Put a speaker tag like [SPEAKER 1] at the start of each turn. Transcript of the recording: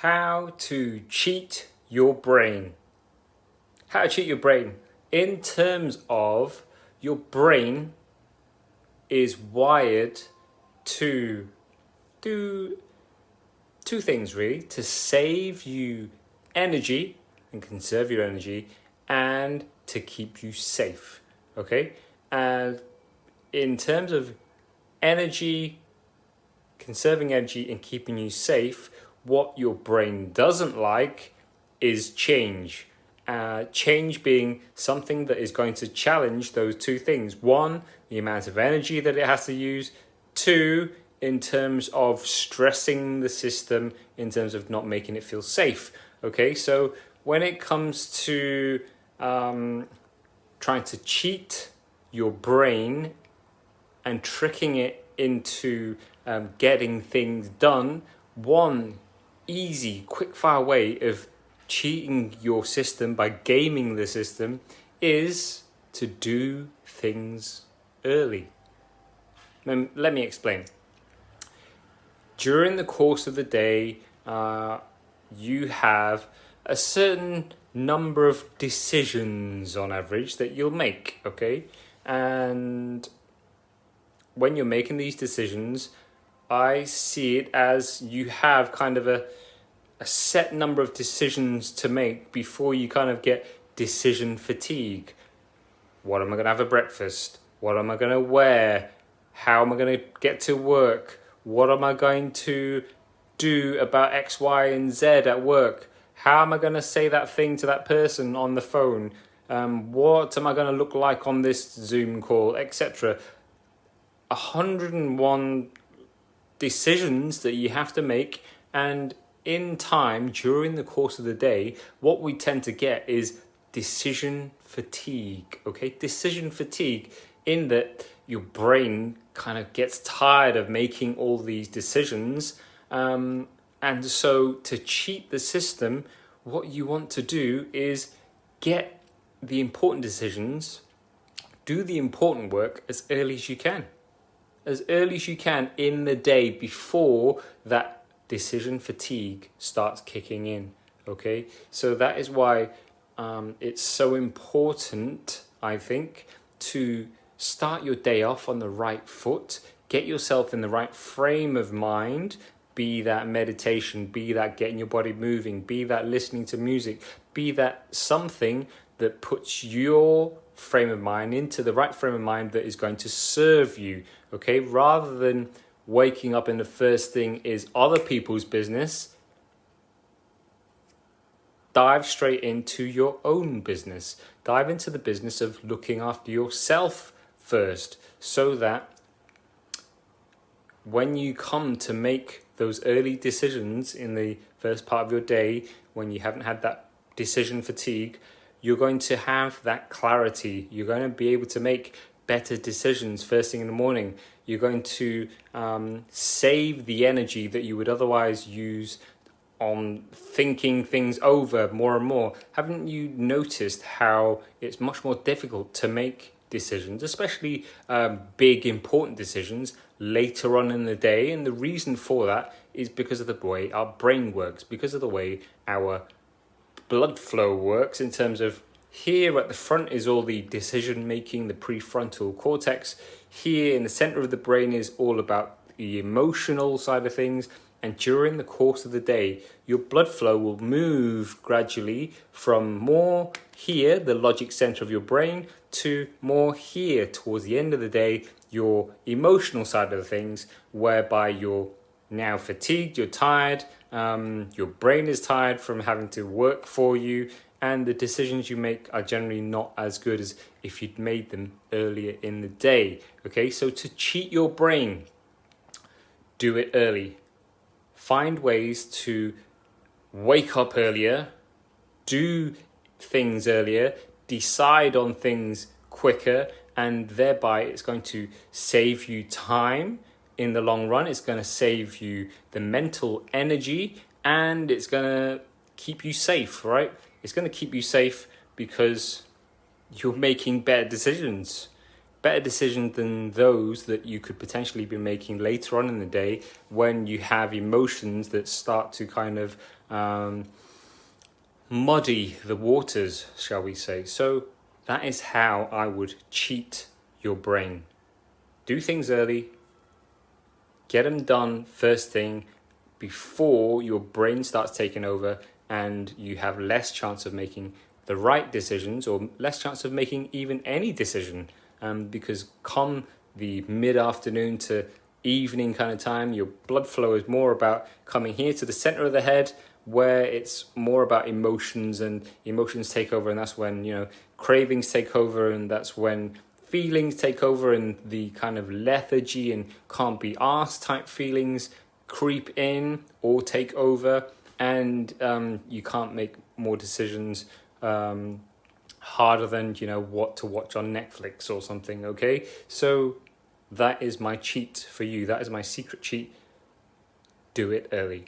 [SPEAKER 1] How to cheat your brain. How to cheat your brain in terms of your brain is wired to do two things really: to save you energy and conserve your energy, and to keep you safe. Okay, and in terms of energy, conserving energy and keeping you safe, what your brain doesn't like is change. Change being something that is going to challenge those two things. One, the amount of energy that it has to use. Two, in terms of stressing the system, in terms of not making it feel safe. Okay, so when it comes to trying to cheat your brain and tricking it into getting things done, one easy, quick-fire way of cheating your system by gaming the system is to do things early. Let me explain. During the course of the day, you have a certain number of decisions on average that you'll make, okay? And when you're making these decisions, I see it as you have kind of a set number of decisions to make before you kind of get decision fatigue. What am I going to have for breakfast? What am I going to wear? How am I going to get to work? What am I going to do about X, Y, and Z at work? How am I going to say that thing to that person on the phone? What am I going to look like on this Zoom call, etc.? 101 decisions that you have to make, and in time, during the course of the day, what we tend to get is decision fatigue, okay? Decision fatigue, in that your brain kind of gets tired of making all these decisions. And so to cheat the system, what you want to do is get the important decisions, do the important work as early as you can. As early as you can in the day before that decision fatigue starts kicking in, okay? So that is why it's so important, I think, to start your day off on the right foot, get yourself in the right frame of mind, be that meditation, be that getting your body moving, be that listening to music, be that something that puts your frame of mind into the right frame of mind that is going to serve you, okay? Rather than waking up and the first thing is other people's business, dive straight into your own business. Dive into the business of looking after yourself first, so that when you come to make those early decisions in the first part of your day, when you haven't had that decision fatigue, you're going to have that clarity. You're going to be able to make better decisions first thing in the morning. You're going to save the energy that you would otherwise use on thinking things over more and more. Haven't you noticed how it's much more difficult to make decisions, especially big, important decisions later on in the day? And the reason for that is because of the way our brain works, because of the way our blood flow works, in terms of here at the front is all the decision making, the prefrontal cortex. Here in the center of the brain is all about the emotional side of things. And during the course of the day, your blood flow will move gradually from more here, the logic center of your brain, to more here towards the end of the day, your emotional side of the things, whereby you're now fatigued, you're tired, your brain is tired from having to work for you, and the decisions you make are generally not as good as if you'd made them earlier in the day. Okay, so to cheat your brain, do it early. Find ways to wake up earlier, do things earlier, decide on things quicker, and thereby it's going to save you time in the long run. It's going to save you the mental energy, and it's going to keep you safe, right? It's going to keep you safe because you're making better decisions. better decisions than those that you could potentially be making later on in the day when you have emotions that start to kind of muddy the waters, shall we say. So that is how I would cheat your brain. Do things early, get them done first thing before your brain starts taking over, and you have less chance of making the right decisions, or less chance of making even any decision, because come the mid-afternoon to evening kind of time, your blood flow is more about coming here to the center of the head, where it's more about emotions, and emotions take over, and that's when, you know, cravings take over, and that's when feelings take over, and the kind of lethargy and can't be asked type feelings creep in or take over, and you can't make more decisions harder than, you know, what to watch on Netflix or something. Okay, so that is my cheat for you. That is my secret cheat. Do it early.